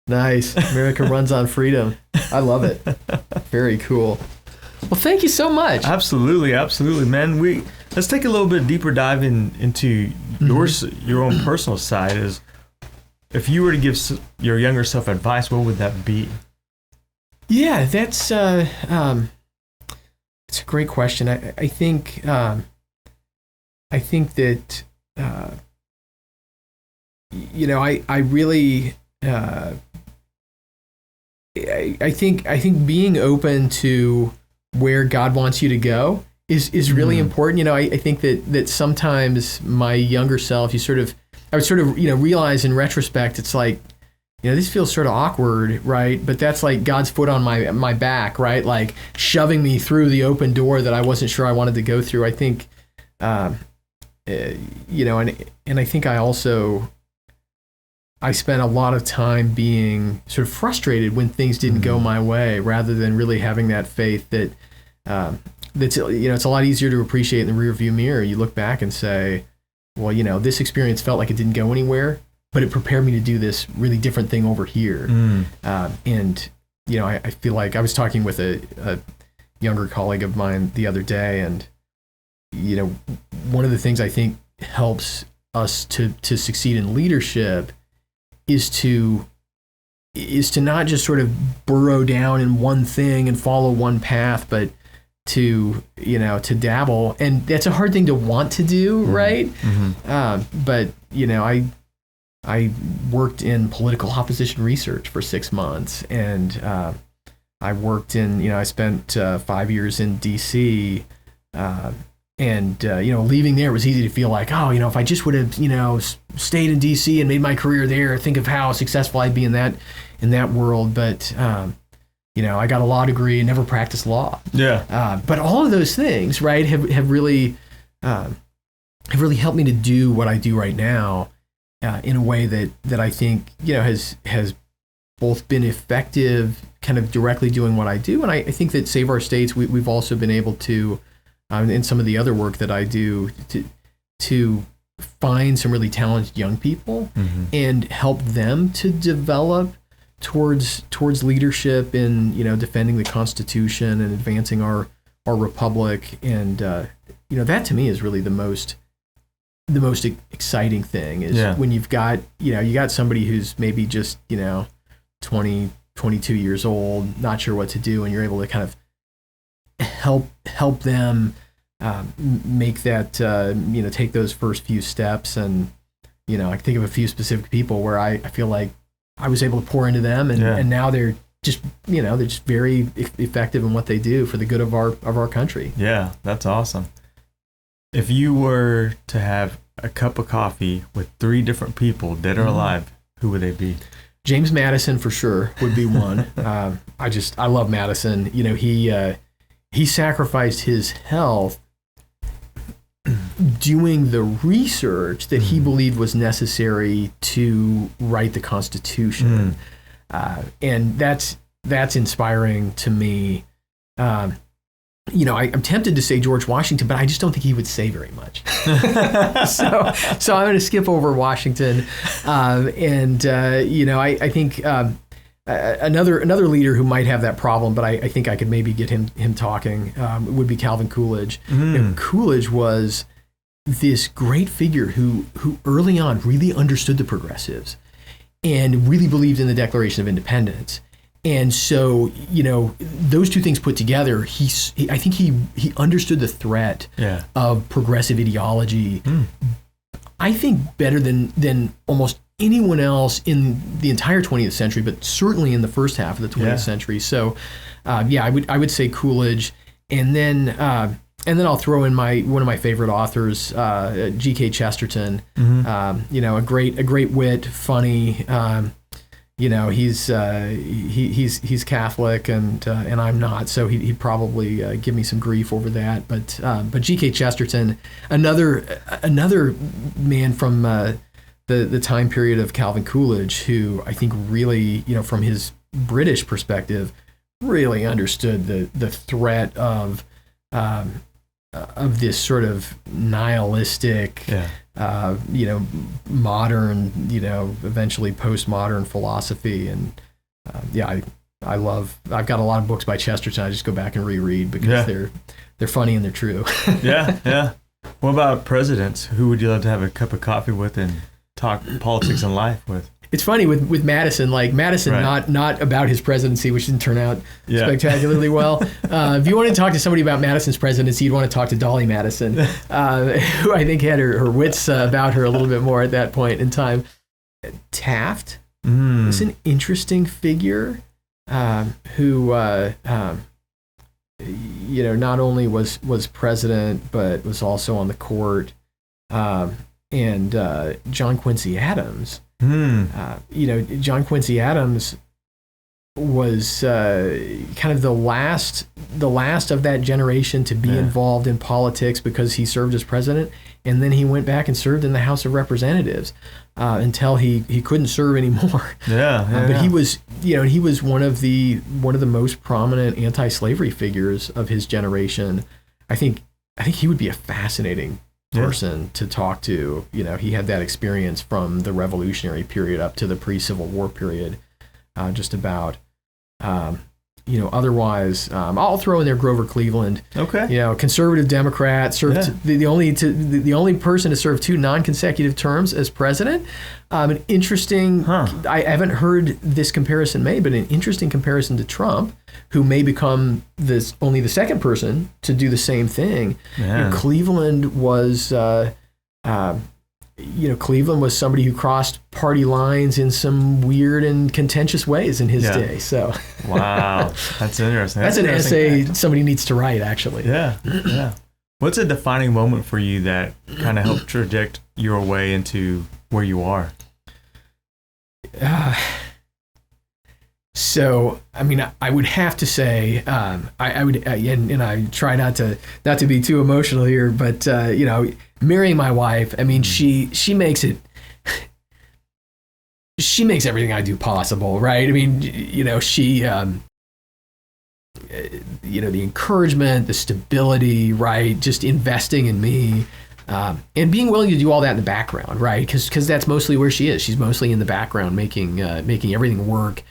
Nice. America runs on freedom. I love it. Very cool. Well, thank you so much. Absolutely, man. Let's take a little bit deeper dive into your own personal side. Is if you were to give your younger self advice, what would that be? Yeah, that's it's a great question. I think that I really I think being open to where God wants you to go is really important. I think that sometimes my younger self, I would sort of realize in retrospect, it's like, this feels sort of awkward, right? But that's like God's foot on my back, right? Like shoving me through the open door that I wasn't sure I wanted to go through. I think, and I think I spent a lot of time being sort of frustrated when things didn't go my way, rather than really having that faith that it's a lot easier to appreciate in the rearview mirror. You look back and say, well, this experience felt like it didn't go anywhere, but it prepared me to do this really different thing over here. And I feel like I was talking with a younger colleague of mine the other day, and one of the things I think helps us to succeed in leadership is to not just sort of burrow down in one thing and follow one path, but to dabble. And that's a hard thing to want to do, right? But I worked in political opposition research for 6 months, and I worked in I spent 5 years in DC. And leaving there was easy to feel like, if I just would have, stayed in DC and made my career there, think of how successful I'd be in that world. But, I got a law degree and never practiced law. Yeah. But all of those things, right, have really helped me to do what I do right now in a way that I think, has both been effective, kind of directly doing what I do. And I think that Save Our States, we've also been able to, in some of the other work that I do, to find some really talented young people and help them to develop towards leadership in defending the Constitution and advancing our republic. And that to me is really the most exciting thing is when you've got you got somebody who's maybe just 20, 22 years old, not sure what to do, and you're able to kind of help them make that take those first few steps. And I can think of a few specific people where I feel like I was able to pour into them, and now they're just they're just very effective in what they do for the good of our country. Yeah, that's awesome. If you were to have a cup of coffee with 3 different people, dead or alive, who would they be? James Madison for sure would be one. I love Madison. He sacrificed his health doing the research that he believed was necessary to write the Constitution. And that's inspiring to me. I'm tempted to say George Washington, but I just don't think he would say very much. So I'm going to skip over Washington. I think another leader who might have that problem, but I think I could maybe get him talking, would be Calvin Coolidge. Coolidge was this great figure who early on really understood the progressives and really believed in the Declaration of Independence. And so, those two things put together, I think he understood the threat of progressive ideology, I think better than almost anyone else in the entire 20th century, but certainly in the first half of the 20th century. So, I would say Coolidge. And then then I'll throw in one of my favorite authors, G.K. Chesterton. You know, a great wit, funny. You know, he's Catholic and I'm not, so he'd probably give me some grief over that. But G.K. Chesterton, another man from the time period of Calvin Coolidge, who I think really, you know, from his British perspective, really understood the threat of this sort of nihilistic, you know, modern, you know, eventually postmodern philosophy. And I've got a lot of books by Chesterton I just go back and reread because they're funny and they're true. Yeah. What about presidents? Who would you love to have a cup of coffee with and talk politics and life with? It's funny with Madison, like Madison, Right. not about his presidency, which didn't turn out spectacularly well. If you want to talk to somebody about Madison's presidency, you'd want to talk to Dolly Madison, who I think had her wits about her a little bit more at that point in time. Taft is an interesting figure who, you know, not only was president, but was also on the court. And John Quincy Adams. You know, John Quincy Adams was kind of the last of that generation to be involved in politics because he served as president, and then he went back and served in the House of Representatives until he couldn't serve anymore. But he was, you know, he was one of the most prominent anti-slavery figures of his generation. I think he would be a fascinating person to talk to. You know, he had that experience from the Revolutionary period up to the pre-Civil War period, just about. You know, otherwise, I'll throw in there Grover Cleveland. Okay. You know, conservative Democrat, served the only person to serve 2 non-consecutive terms as president. An interesting. I haven't heard this comparison made, but an interesting comparison to Trump, who may become only the second person to do the same thing. You know, Cleveland was. You know, Cleveland was somebody who crossed party lines in some weird and contentious ways in his day. So, wow, that's interesting. That's an essay somebody needs to write, actually. Yeah. What's a defining moment for you that kind of helped traject your way into where you are? So, I mean, I would have to say, I would, and I try not to be too emotional here, but you know, marrying my wife, I mean, she makes everything I do possible, right? I mean, you know, she, you know, the encouragement, the stability, right? Just investing in me, and being willing to do all that in the background, right? Because that's mostly where she is. She's mostly in the background, making everything work.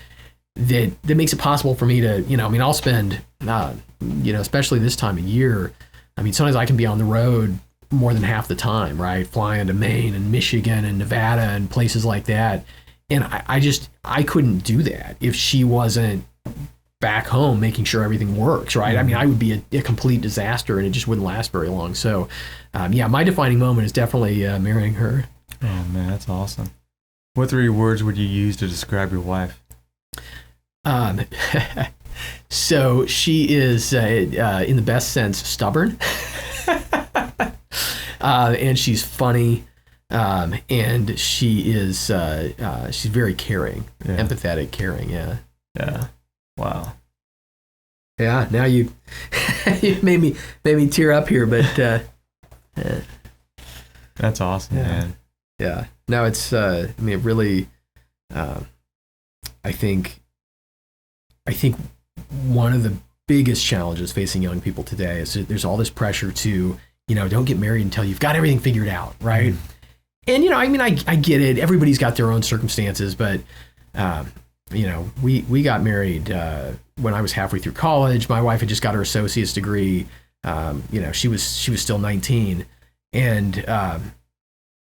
That makes it possible for me to, you know, I mean, I'll spend, you know, especially this time of year, I mean, sometimes I can be on the road more than half the time, right? Flying to Maine and Michigan and Nevada and places like that. And I couldn't do that if she wasn't back home making sure everything works, right? I mean, I would be a complete disaster and it just wouldn't last very long. So, my defining moment is definitely marrying her. Oh, man, that's awesome. What 3 words would you use to describe your wife? So she is, in the best sense, stubborn, and she's funny, and she is, she's very caring, empathetic, caring. Yeah. Wow. Yeah. Now you made me tear up here, but that's awesome, man. Yeah. No, it's, I mean, it really, I think one of the biggest challenges facing young people today is that there's all this pressure to, you know, don't get married until you've got everything figured out, right? And, you know, I mean, I get it. Everybody's got their own circumstances, but, you know, we got married when I was halfway through college. My wife had just got her associate's degree. You know, she was still 19. And,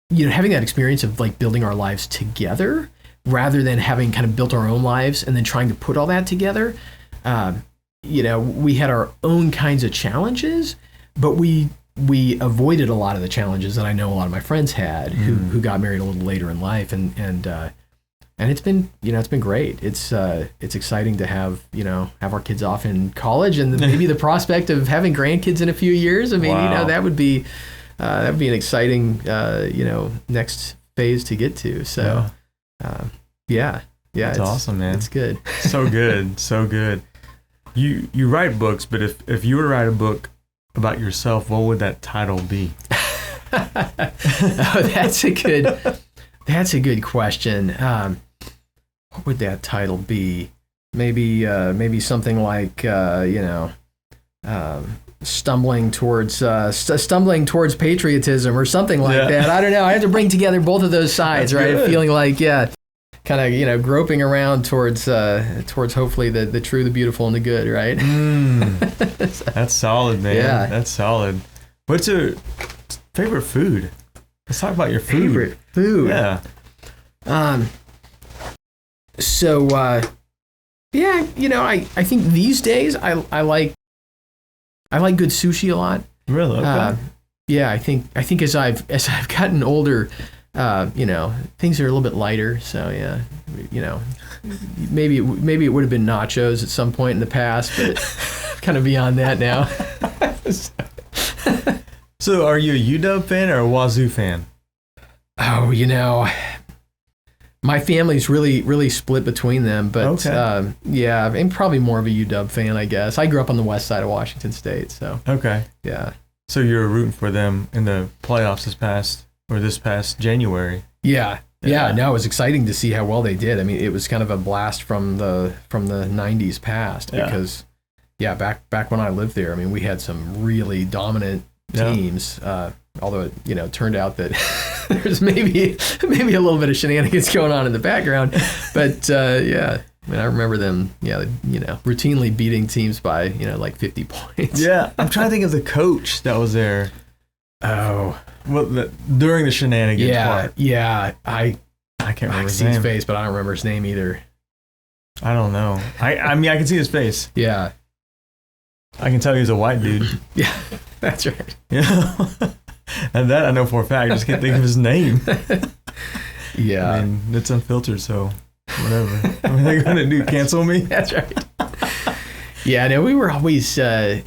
you know, having that experience of like building our lives together rather than having kind of built our own lives and then trying to put all that together, you know, we had our own kinds of challenges, but we avoided a lot of the challenges that I know a lot of my friends had who got married a little later in life. And and it's been great. It's exciting to have our kids off in college, and maybe the prospect of having grandkids in a few years. I mean, Wow. that would be an exciting next phase to get to. So, yeah, It's awesome, man. It's good. So good, so good. You write books, but if you were to write a book about yourself, what would that title be? Oh, that's a good question. What would that title be? Maybe something like stumbling towards patriotism or something like that. I don't know. I have to bring together both of those sides, That's right? good. Feeling like kind of groping around towards hopefully the true, the beautiful, and the good, right? That's solid, man. Yeah. That's solid. What's your favorite food? Let's talk about your food. Favorite food. Yeah. So I think these days I like good sushi a lot. Really? Okay. I think as I've gotten older, things are a little bit lighter. So maybe it would have been nachos at some point in the past, but kind of beyond that now. So are you a UW fan or a Wazoo fan? Oh, my family's really split between them, but I'm probably more of a UW fan, I guess. I grew up on the west side of Washington State, so Okay. yeah. So you're rooting for them in the playoffs this past January. Yeah. No, it was exciting to see how well they did. I mean, it was kind of a blast from the 90s past because back when I lived there, I mean, we had some really dominant teams. Although it turned out that there's maybe a little bit of shenanigans going on in the background, but I mean, I remember them routinely beating teams by like 50 points. Yeah, I'm trying to think of the coach that was there. Oh, well, during the shenanigans part. Yeah. I can't remember his see his name. face, but I don't remember his name either. I don't know. I mean, I can see his face. Yeah. I can tell he's a white dude. Yeah, that's right. Yeah. And that I know for a fact. I just can't think of his name. Yeah. I mean, it's unfiltered, so whatever. I mean, they're going to do cancel me? That's right. Yeah, no, we were always, I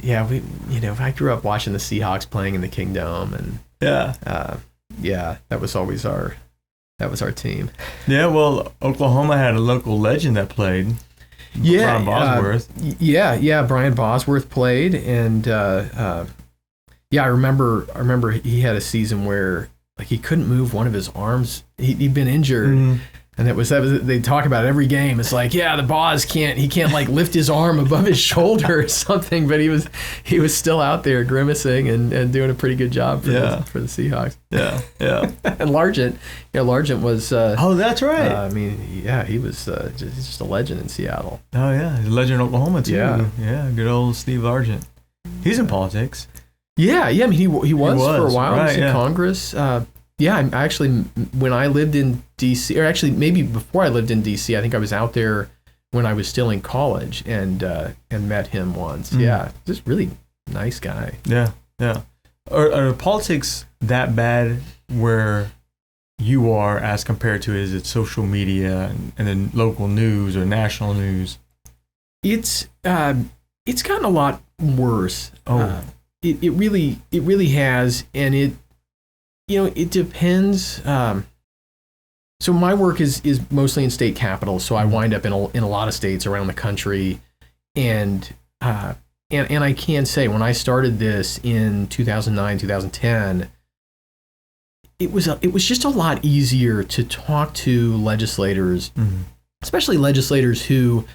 grew up watching the Seahawks playing in the Kingdom, and that was always our team. Yeah, well, Oklahoma had a local legend that played. Yeah, Brian Bosworth. Brian Bosworth played, and I remember he had a season where like he couldn't move one of his arms. He'd been injured. Mm-hmm. And that was they talk about it every game. It's like, the Boz can't like lift his arm above his shoulder or something, but he was still out there grimacing and doing a pretty good job for the Seahawks. Yeah. And Largent was Oh, that's right. I mean, he was just a legend in Seattle. Oh yeah, he's a legend in Oklahoma too. Yeah. Good old Steve Largent. He's in politics. Yeah. I mean, he was for a while. Right, He was in Congress. I actually, when I lived in D.C., or actually maybe before I lived in D.C., I think I was out there when I was still in college and met him once. Mm. Yeah, just really nice guy. Yeah. Are politics that bad where you are as compared to is it social media and then local news or national news? It's gotten a lot worse. Oh. It really has, and it depends. So my work is mostly in state capitals, so I wind up in a lot of states around the country, and I can say when I started this in 2009, 2010, it was just a lot easier to talk to legislators, especially legislators who,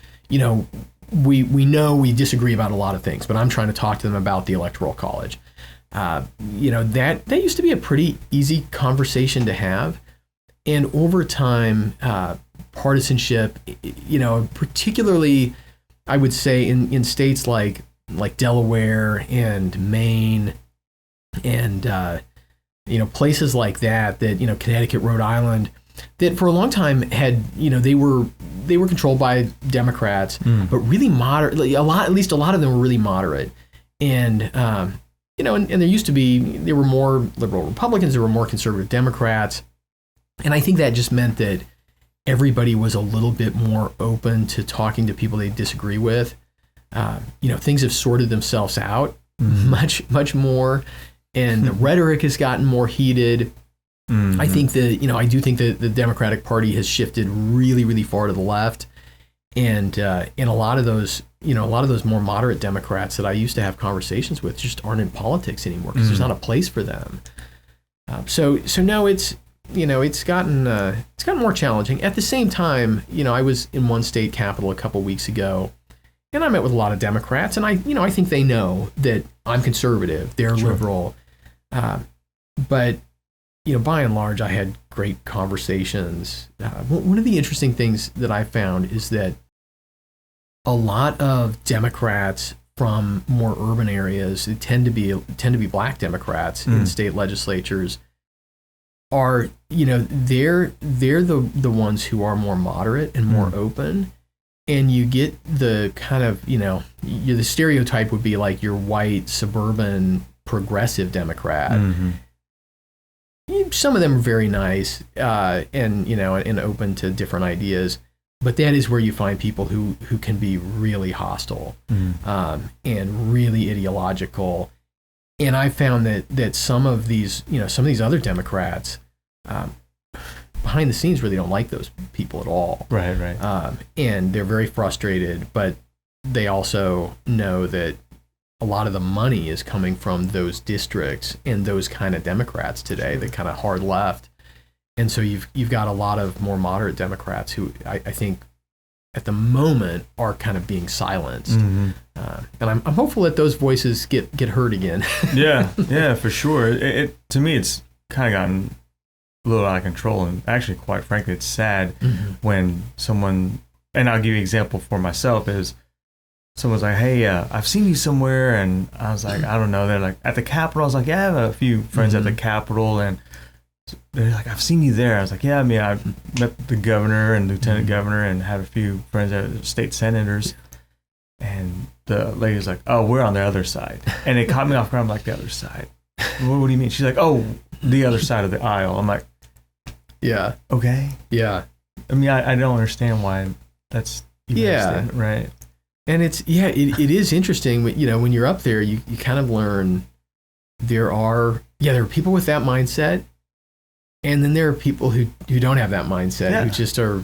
we know we disagree about a lot of things, but I'm trying to talk to them about the Electoral College. That used to be a pretty easy conversation to have. And over time, partisanship, particularly, I would say in states like Delaware and Maine and, places like that, Connecticut, Rhode Island, that for a long time had, they were controlled by Democrats, but really moderate, at least a lot of them were really moderate. And, and there used to be, there were more liberal Republicans, there were more conservative Democrats. And I think that just meant that everybody was a little bit more open to talking to people they disagree with. Things have sorted themselves out much more, and the rhetoric has gotten more heated. I think I do think that the Democratic Party has shifted really, really far to the left, and a lot of those, more moderate Democrats that I used to have conversations with just aren't in politics anymore because there's not a place for them. So no, it's gotten more challenging. At the same time, I was in one state capital a couple weeks ago, and I met with a lot of Democrats, and I think they know that I'm conservative, they're liberal, but by and large, I had great conversations. One of the interesting things that I found is that a lot of Democrats from more urban areas, who tend to be Black Democrats in state legislatures, are they're the ones who are more moderate and more open, and you get the kind of the stereotype would be like your white suburban progressive Democrat. Some of them are very nice and open to different ideas, but that is where you find people who can be really hostile and really ideological. And I found that some of these other Democrats behind the scenes really don't like those people at all. Right. And they're very frustrated, but they also know that a lot of the money is coming from those districts and those kind of Democrats today, the kind of hard left. And so you've got a lot of more moderate Democrats who I think at the moment are kind of being silenced. And I'm hopeful that those voices get heard again. yeah, for sure. It to me, it's kind of gotten a little out of control, and actually, quite frankly, it's sad when someone, and I'll give you an example for myself, is someone's like, hey, I've seen you somewhere, and I was like, I don't know. They're like, at the Capitol. I was like, yeah, I have a few friends at the Capitol, and they're like, I've seen you there. I was like, yeah, I mean, I met the governor and lieutenant governor and had a few friends that are state senators. And the lady's like, oh, we're on the other side. And it caught me off guard. I'm like, the other side? What do you mean? She's like, oh, the other side of the aisle. I'm like, yeah. Okay. Yeah. I mean, I don't understand why that's even a statement, right? And it is interesting, when you're up there, you kind of learn there are people with that mindset, and then there are people who don't have that mindset, who just are,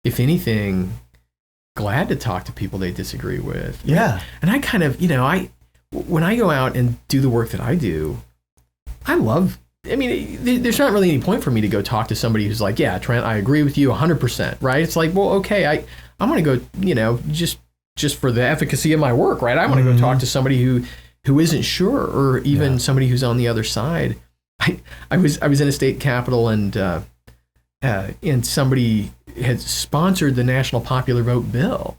if anything, glad to talk to people they disagree with. Yeah. And I kind of, when I go out and do the work that I do, there's not really any point for me to go talk to somebody who's like, yeah, Trent, I agree with you 100%, right? It's like, well, okay, I'm going to go, just for the efficacy of my work, right? I want to go talk to somebody who isn't sure, or even somebody who's on the other side. I was in a state capitol, and somebody had sponsored the National Popular Vote bill,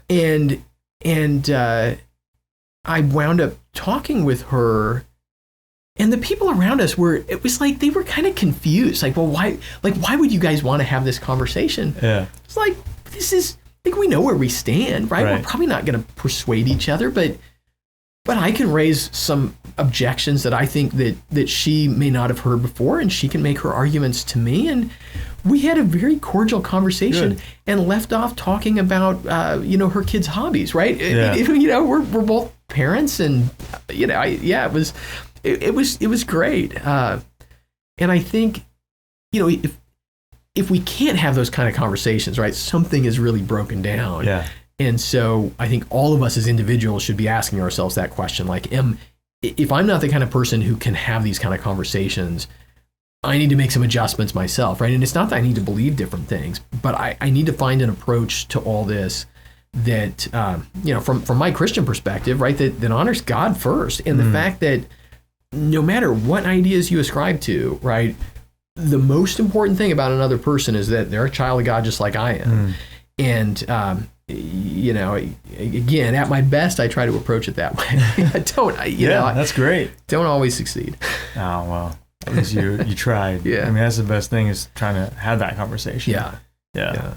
and I wound up talking with her, and the people around us it was like they were kind of confused, like, well, why would you guys want to have this conversation? Yeah, it's like, this is, like, we know where we stand, right? We're probably not going to persuade each other, but I can raise some objections that I think that she may not have heard before, and she can make her arguments to me. And we had a very cordial conversation and left off talking about, her kids' hobbies, right? Yeah. We're both parents, and, it was great. And I think, if we can't have those kind of conversations, right, something is really broken down. Yeah. And so I think all of us as individuals should be asking ourselves that question, like, if I'm not the kind of person who can have these kind of conversations, I need to make some adjustments myself, right? And it's not that I need to believe different things, but I need to find an approach to all this that, from my Christian perspective, right, that honors God first. And the fact that no matter what ideas you ascribe to, right, the most important thing about another person is that they're a child of God just like I am. And, again, at my best, I try to approach it that way. That's great. Don't always succeed. Oh, well, at least you tried. Yeah. I mean, that's the best thing, is trying to have that conversation. Yeah.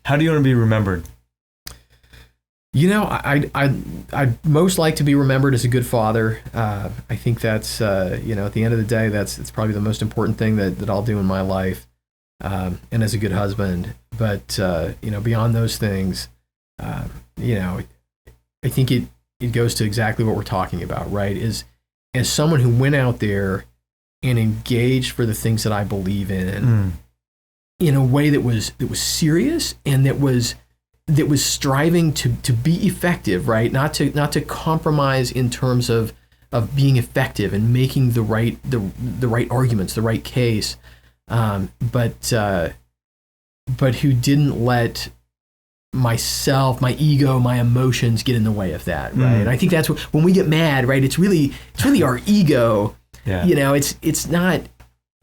How do you want to be remembered? I'd most like to be remembered as a good father. I think that's, at the end of the day, that's probably the most important thing that I'll do in my life. and as a good husband. But beyond those things, I think it goes to exactly what we're talking about, right? Is as someone who went out there and engaged for the things that I believe in a way that was serious and that was striving to be effective, right? Not to compromise in terms of being effective and making the right arguments, the right case, but who didn't let myself, my ego, my emotions get in the way of that, right? And I think that's when we get mad, right? It's really our ego. Yeah. It's not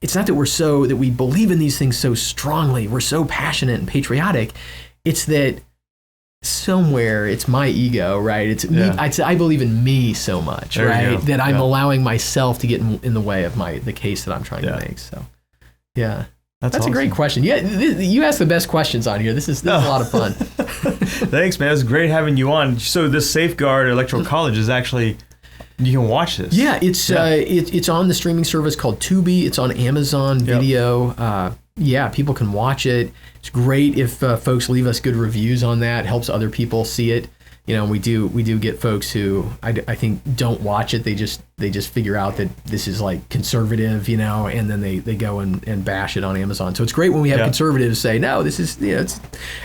that we believe in these things so strongly, we're so passionate and patriotic. It's that somewhere it's my ego, right? It's me. I believe in me so much, right? That I'm allowing myself to get in the way of the case that I'm trying to make. So, yeah. That's awesome. A great question. Yeah, you ask the best questions on here. This is a lot of fun. Thanks, man. It was great having you on. So this Safeguard Electoral College is actually, you can watch this. Yeah, it's on the streaming service called Tubi. It's on Amazon Video. People can watch it. It's great if folks leave us good reviews on that. It helps other people see it. We do get folks who I think don't watch it. They just figure out that this is like conservative, and then they go and bash it on Amazon. So it's great when we have conservatives say, no, this is, I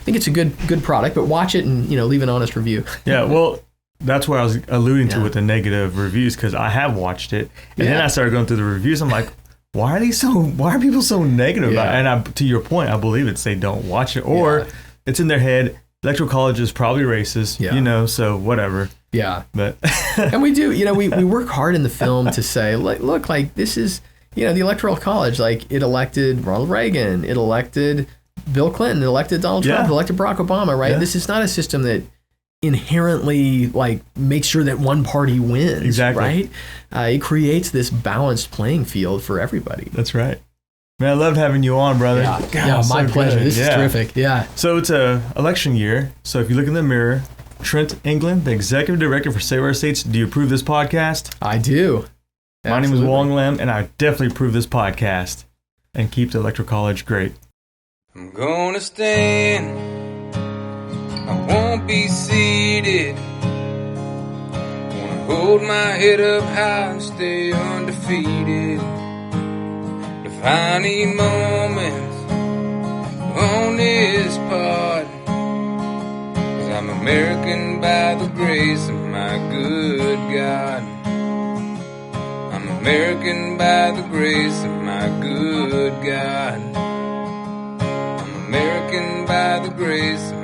think it's a good product, but watch it and, leave an honest review. Yeah, well, that's what I was alluding to with the negative reviews, because I have watched it. And then I started going through the reviews. I'm like, why are people so negative about it? And to your point, I believe they don't watch it, or it's in their head. Electoral college is probably racist, so whatever. Yeah. But and we do, we work hard in the film to say, look, like this is, the Electoral College, like it elected Ronald Reagan, it elected Bill Clinton, it elected Donald Trump, it elected Barack Obama, right? This is not a system that inherently like makes sure that one party wins, exactly. Right? It creates this balanced playing field for everybody. That's right. Man, I loved having you on, brother. Yeah, my pleasure. Good. This is terrific. Yeah. So it's a election year. So if you look in the mirror, Trent England, the executive director for Save Our States, do you approve this podcast? I do. My name is Hoang Lam, and I definitely approve this podcast. And keep the Electoral College great. I'm gonna stand. I won't be seated. Wanna hold my head up high and stay undefeated. Defining moments on this pod, 'cause I'm American by the grace of my good God. I'm American by the grace of my good God. I'm American by the grace of